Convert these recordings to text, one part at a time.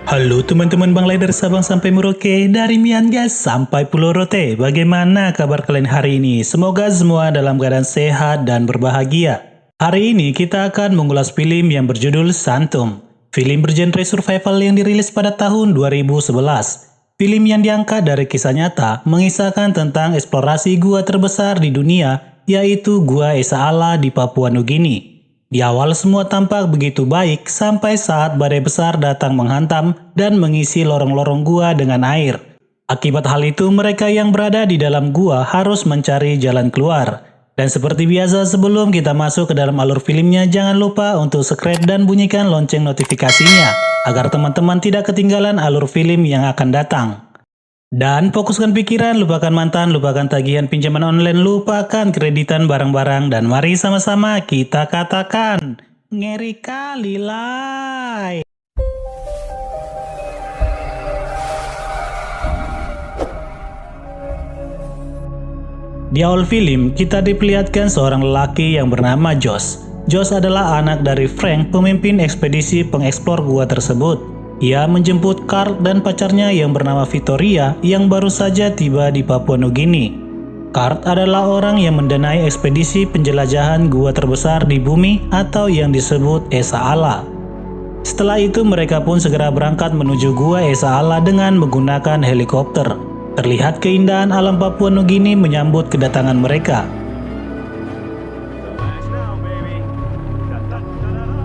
Halo teman-teman Bangladesh dari Sabang sampai Merauke, dari Myangas sampai Pulau Rote. Bagaimana kabar kalian hari ini? Semoga semua dalam keadaan sehat dan berbahagia. Hari ini kita akan mengulas film yang berjudul Santum. Film bergenre survival yang dirilis pada tahun 2011. Film yang diangkat dari kisah nyata mengisahkan tentang eksplorasi gua terbesar di dunia, yaitu Gua Esa Allah di Papua Nugini. Di awal semua tampak begitu baik sampai saat badai besar datang menghantam dan mengisi lorong-lorong gua dengan air. Akibat hal itu mereka yang berada di dalam gua harus mencari jalan keluar. Dan seperti biasa sebelum kita masuk ke dalam alur filmnya, jangan lupa untuk subscribe dan bunyikan lonceng notifikasinya agar teman-teman tidak ketinggalan alur film yang akan datang. Dan fokuskan pikiran, lupakan mantan, lupakan tagihan pinjaman online, lupakan kreditan barang-barang, dan mari sama-sama kita katakan, ngeri kali lai. Di awal film, kita diperlihatkan seorang lelaki yang bernama Josh. Josh adalah anak dari Frank, pemimpin ekspedisi pengeksplor gua tersebut. Ia menjemput Carl dan pacarnya yang bernama Victoria yang baru saja tiba di Papua Nugini. Carl adalah orang yang mendanai ekspedisi penjelajahan gua terbesar di bumi atau yang disebut Esa Allah. Setelah itu mereka pun segera berangkat menuju Gua Esa Allah dengan menggunakan helikopter. Terlihat keindahan alam Papua Nugini menyambut kedatangan mereka.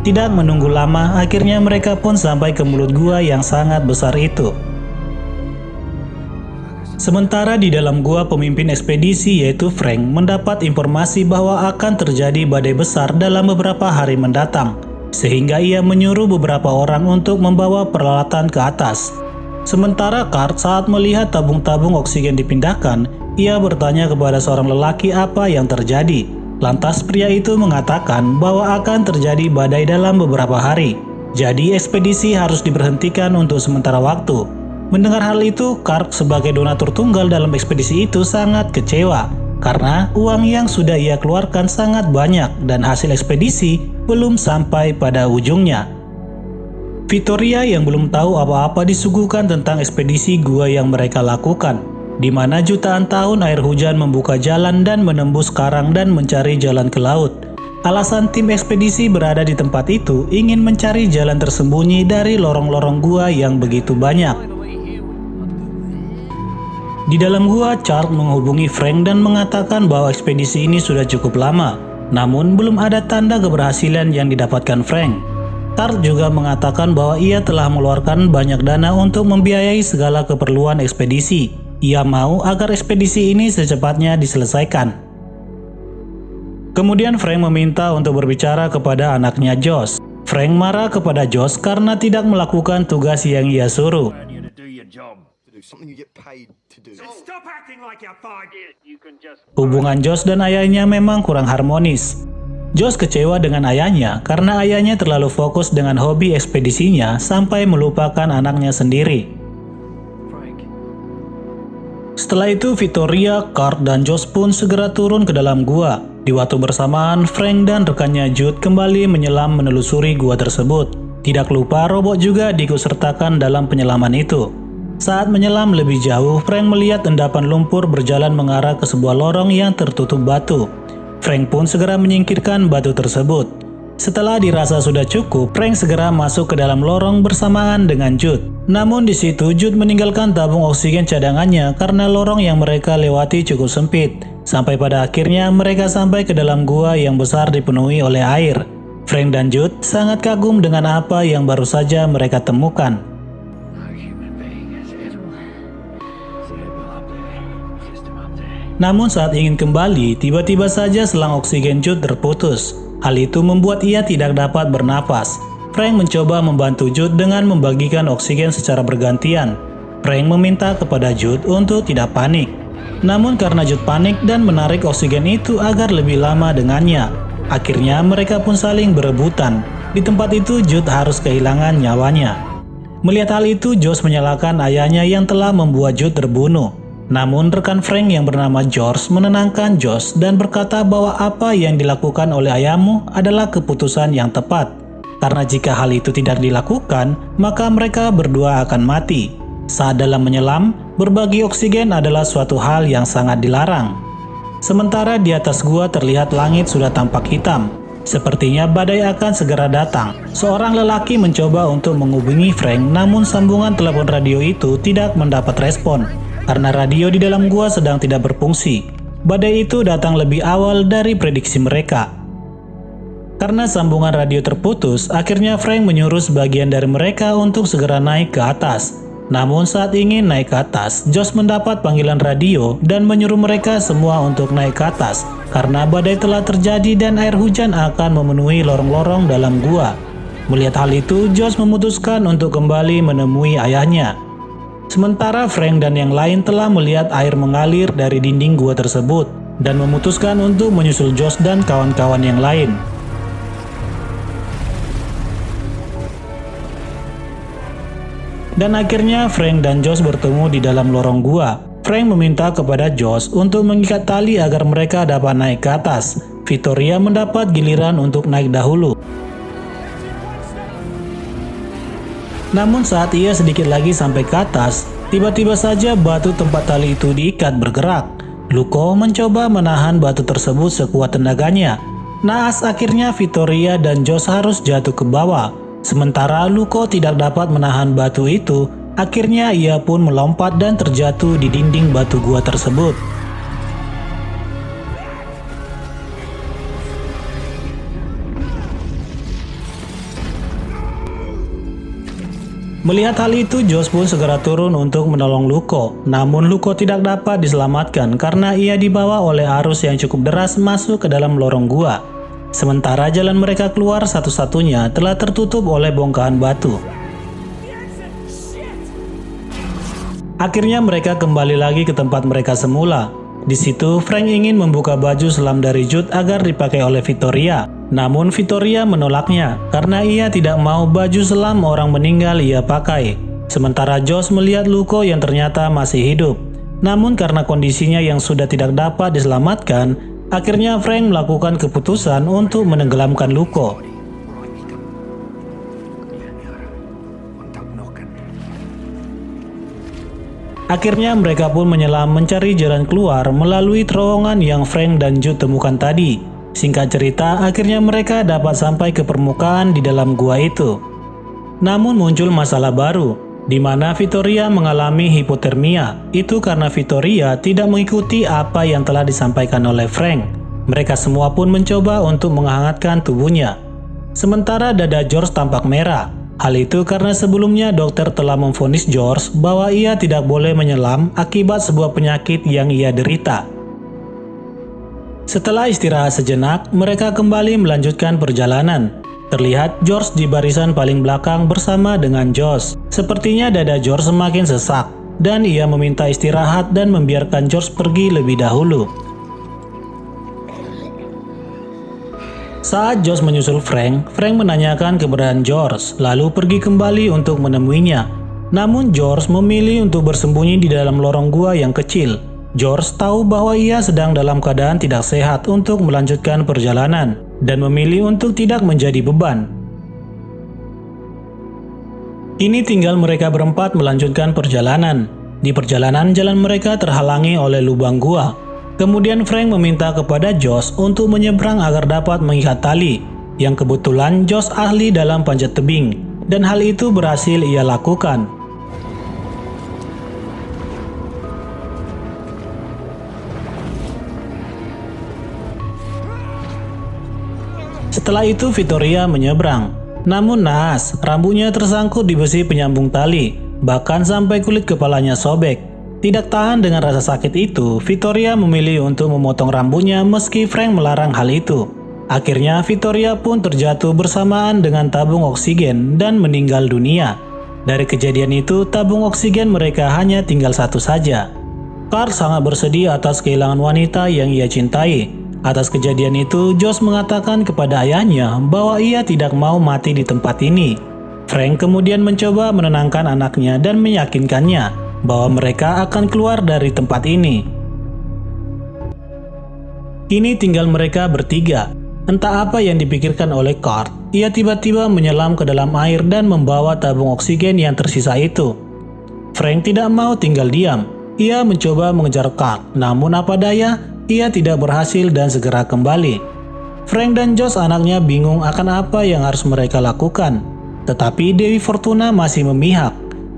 Tidak menunggu lama, akhirnya mereka pun sampai ke mulut gua yang sangat besar itu. Sementara di dalam gua, pemimpin ekspedisi yaitu Frank mendapat informasi bahwa akan terjadi badai besar dalam beberapa hari mendatang, sehingga ia menyuruh beberapa orang untuk membawa peralatan ke atas. Sementara Carl saat melihat tabung-tabung oksigen dipindahkan, ia bertanya kepada seorang lelaki apa yang terjadi. Lantas pria itu mengatakan bahwa akan terjadi badai dalam beberapa hari. Jadi ekspedisi harus diberhentikan untuk sementara waktu. Mendengar hal itu, Carl sebagai donatur tunggal dalam ekspedisi itu sangat kecewa. Karena uang yang sudah ia keluarkan sangat banyak dan hasil ekspedisi belum sampai pada ujungnya. Victoria yang belum tahu apa-apa disuguhkan tentang ekspedisi gua yang mereka lakukan, di mana jutaan tahun air hujan membuka jalan dan menembus karang dan mencari jalan ke laut. Alasan tim ekspedisi berada di tempat itu ingin mencari jalan tersembunyi dari lorong-lorong gua yang begitu banyak. Di dalam gua, Charles menghubungi Frank dan mengatakan bahwa ekspedisi ini sudah cukup lama, namun belum ada tanda keberhasilan yang didapatkan Frank. Charles juga mengatakan bahwa ia telah mengeluarkan banyak dana untuk membiayai segala keperluan ekspedisi. Ia mau agar ekspedisi ini secepatnya diselesaikan. Kemudian Frank meminta untuk berbicara kepada anaknya Josh. Frank marah kepada Josh karena tidak melakukan tugas yang ia suruh. Hubungan Josh dan ayahnya memang kurang harmonis. Josh kecewa dengan ayahnya karena ayahnya terlalu fokus dengan hobi ekspedisinya sampai melupakan anaknya sendiri. Setelah itu Victoria, Carl, dan Josh pun segera turun ke dalam gua. Di waktu bersamaan, Frank dan rekannya Jude kembali menyelam menelusuri gua tersebut. Tidak lupa robot juga diikutsertakan dalam penyelaman itu. Saat menyelam lebih jauh, Frank melihat endapan lumpur berjalan mengarah ke sebuah lorong yang tertutup batu. Frank pun segera menyingkirkan batu tersebut. Setelah dirasa sudah cukup, Frank segera masuk ke dalam lorong bersamaan dengan Jude. Namun di situ Jude meninggalkan tabung oksigen cadangannya karena lorong yang mereka lewati cukup sempit. Sampai pada akhirnya mereka sampai ke dalam gua yang besar dipenuhi oleh air. Frank dan Jude sangat kagum dengan apa yang baru saja mereka temukan. Namun saat ingin kembali, tiba-tiba saja selang oksigen Jude terputus. Hal itu membuat ia tidak dapat bernapas. Frank mencoba membantu Jude dengan membagikan oksigen secara bergantian. Frank meminta kepada Jude untuk tidak panik. Namun karena Jude panik dan menarik oksigen itu agar lebih lama dengannya, akhirnya mereka pun saling berebutan. Di tempat itu Jude harus kehilangan nyawanya. Melihat hal itu, Josh menyalahkan ayahnya yang telah membuat Jude terbunuh. Namun rekan Frank yang bernama George menenangkan Josh dan berkata bahwa apa yang dilakukan oleh ayahmu adalah keputusan yang tepat. karena jika hal itu tidak dilakukan, maka mereka berdua akan mati. Saat dalam menyelam, berbagi oksigen adalah suatu hal yang sangat dilarang. Sementara di atas gua terlihat langit sudah tampak hitam. Sepertinya badai akan segera datang. Seorang lelaki mencoba untuk menghubungi Frank, namun sambungan telepon radio itu tidak mendapat respon, karena radio di dalam gua sedang tidak berfungsi. Badai itu datang lebih awal dari prediksi mereka. Karena sambungan radio terputus, akhirnya Frank menyuruh sebagian dari mereka untuk segera naik ke atas. Namun saat ingin naik ke atas, Josh mendapat panggilan radio dan menyuruh mereka semua untuk naik ke atas karena badai telah terjadi dan air hujan akan memenuhi lorong-lorong dalam gua. Melihat hal itu, Josh memutuskan untuk kembali menemui ayahnya. Sementara Frank dan yang lain telah melihat air mengalir dari dinding gua tersebut dan memutuskan untuk menyusul Josh dan kawan-kawan yang lain. Dan akhirnya Frank dan Josh bertemu di dalam lorong gua. Frank meminta kepada Josh untuk mengikat tali agar mereka dapat naik ke atas. Victoria mendapat giliran untuk naik dahulu. Namun saat ia sedikit lagi sampai ke atas, tiba-tiba saja batu tempat tali itu diikat bergerak. Luko mencoba menahan batu tersebut sekuat tenaganya. Naas akhirnya Victoria dan Josh harus jatuh ke bawah. Sementara Luko tidak dapat menahan batu itu, akhirnya ia pun melompat dan terjatuh di dinding batu gua tersebut. Melihat hal itu, Josh pun segera turun untuk menolong Luko. Namun Luko tidak dapat diselamatkan karena ia dibawa oleh arus yang cukup deras masuk ke dalam lorong gua. Sementara jalan mereka keluar satu-satunya telah tertutup oleh bongkahan batu. Akhirnya mereka kembali lagi ke tempat mereka semula. Di situ Frank ingin membuka baju selam dari Jude agar dipakai oleh Victoria. Namun Victoria menolaknya karena ia tidak mau baju selam orang meninggal ia pakai. Sementara Josh melihat Luko yang ternyata masih hidup. Namun karena kondisinya yang sudah tidak dapat diselamatkan, akhirnya Frank melakukan keputusan untuk menenggelamkan Luko. Akhirnya mereka pun menyelam mencari jalan keluar melalui terowongan yang Frank dan Jude temukan tadi. Singkat cerita, akhirnya mereka dapat sampai ke permukaan di dalam gua itu. Namun muncul masalah baru, di mana Victoria mengalami hipotermia. Itu karena Victoria tidak mengikuti apa yang telah disampaikan oleh Frank. Mereka semua pun mencoba untuk menghangatkan tubuhnya. Sementara dada George tampak merah. Hal itu karena sebelumnya dokter telah memvonis George bahwa ia tidak boleh menyelam akibat sebuah penyakit yang ia derita. Setelah istirahat sejenak, mereka kembali melanjutkan perjalanan. Terlihat George di barisan paling belakang bersama dengan Josh. Sepertinya dada George semakin sesak, dan ia meminta istirahat dan membiarkan George pergi lebih dahulu. Saat Josh menyusul Frank menanyakan keberadaan George, lalu pergi kembali untuk menemuinya. Namun George memilih untuk bersembunyi di dalam lorong gua yang kecil. George tahu bahwa ia sedang dalam keadaan tidak sehat untuk melanjutkan perjalanan, dan memilih untuk tidak menjadi beban. Kini tinggal mereka berempat melanjutkan perjalanan. Di perjalanan, jalan mereka terhalangi oleh lubang gua. Kemudian Frank meminta kepada Josh untuk menyeberang agar dapat mengikat tali, yang kebetulan Josh ahli dalam panjat tebing, dan hal itu berhasil ia lakukan. Setelah itu Victoria menyeberang, namun naas, rambutnya tersangkut di besi penyambung tali, bahkan sampai kulit kepalanya sobek. Tidak tahan dengan rasa sakit itu, Victoria memilih untuk memotong rambutnya meski Frank melarang hal itu. Akhirnya Victoria pun terjatuh bersamaan dengan tabung oksigen dan meninggal dunia. Dari kejadian itu, tabung oksigen mereka hanya tinggal satu saja. Carl sangat bersedih atas kehilangan wanita yang ia cintai. Atas kejadian itu, Josh mengatakan kepada ayahnya bahwa ia tidak mau mati di tempat ini. Frank kemudian mencoba menenangkan anaknya dan meyakinkannya bahwa mereka akan keluar dari tempat ini. Kini tinggal mereka bertiga. Entah apa yang dipikirkan oleh Carl, ia tiba-tiba menyelam ke dalam air dan membawa tabung oksigen yang tersisa itu. Frank tidak mau tinggal diam. Ia mencoba mengejar Carl, namun apa daya, ia tidak berhasil dan segera kembali. Frank dan Josh anaknya bingung akan apa yang harus mereka lakukan. Tetapi Dewi Fortuna masih memihak.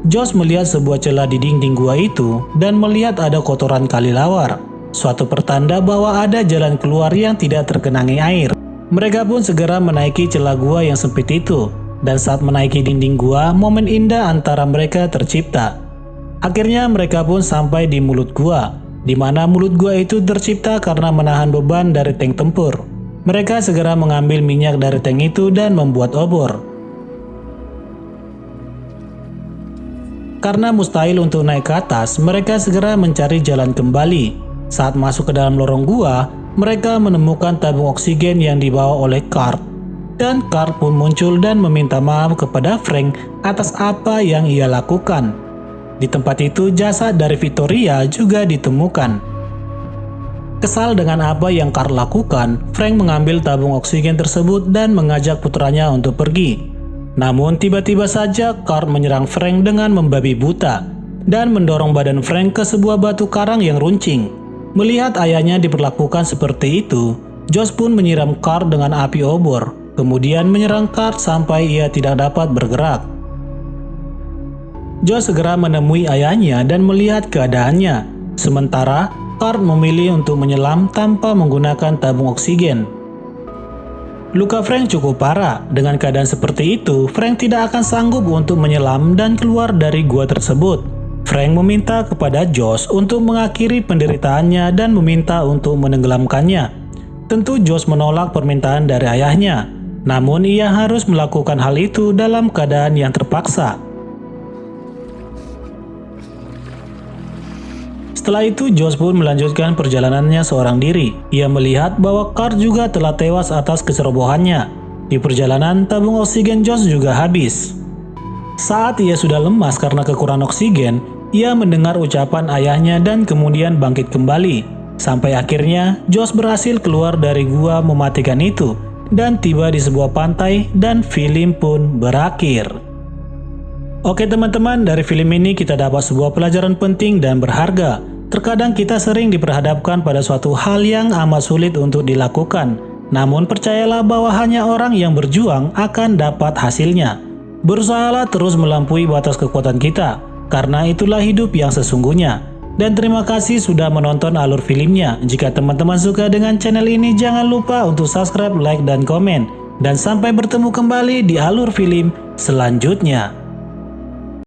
Josh melihat sebuah celah di dinding gua itu dan melihat ada kotoran kelelawar, suatu pertanda bahwa ada jalan keluar yang tidak tergenangi air. Mereka pun segera menaiki celah gua yang sempit itu, dan saat menaiki dinding gua, momen indah antara mereka tercipta. Akhirnya mereka pun sampai di mulut gua, di mana mulut gua itu tercipta karena menahan beban dari tank tempur. Mereka segera mengambil minyak dari tank itu dan membuat obor. Karena mustahil untuk naik ke atas, mereka segera mencari jalan kembali. Saat masuk ke dalam lorong gua, mereka menemukan tabung oksigen yang dibawa oleh Carl. Dan Carl pun muncul dan meminta maaf kepada Frank atas apa yang ia lakukan. Di tempat itu, jasad dari Victoria juga ditemukan. Kesal dengan apa yang Carl lakukan, Frank mengambil tabung oksigen tersebut dan mengajak putranya untuk pergi. Namun tiba-tiba saja Carl menyerang Frank dengan membabi buta dan mendorong badan Frank ke sebuah batu karang yang runcing. Melihat ayahnya diperlakukan seperti itu, Josh pun menyiram Carl dengan api obor, kemudian menyerang Carl sampai ia tidak dapat bergerak. Josh segera menemui ayahnya dan melihat keadaannya, sementara Carl memilih untuk menyelam tanpa menggunakan tabung oksigen. Luka Frank cukup parah. Dengan keadaan seperti itu, Frank tidak akan sanggup untuk menyelam dan keluar dari gua tersebut. Frank meminta kepada Josh untuk mengakhiri penderitaannya dan meminta untuk menenggelamkannya. Tentu Josh menolak permintaan dari ayahnya, namun ia harus melakukan hal itu dalam keadaan yang terpaksa. Setelah itu, Josh pun melanjutkan perjalanannya seorang diri. Ia melihat bahwa Carl juga telah tewas atas kecerobohannya. Di perjalanan, tabung oksigen Josh juga habis. Saat ia sudah lemas karena kekurangan oksigen, ia mendengar ucapan ayahnya dan kemudian bangkit kembali. Sampai akhirnya, Josh berhasil keluar dari gua mematikan itu dan tiba di sebuah pantai dan film pun berakhir. Oke teman-teman, dari film ini kita dapat sebuah pelajaran penting dan berharga. Terkadang kita sering diperhadapkan pada suatu hal yang amat sulit untuk dilakukan. Namun percayalah bahwa hanya orang yang berjuang akan dapat hasilnya. Berusahalah terus melampaui batas kekuatan kita, karena itulah hidup yang sesungguhnya. Dan terima kasih sudah menonton alur filmnya. Jika teman-teman suka dengan channel ini, jangan lupa untuk subscribe, like, dan komen. Dan sampai bertemu kembali di alur film selanjutnya.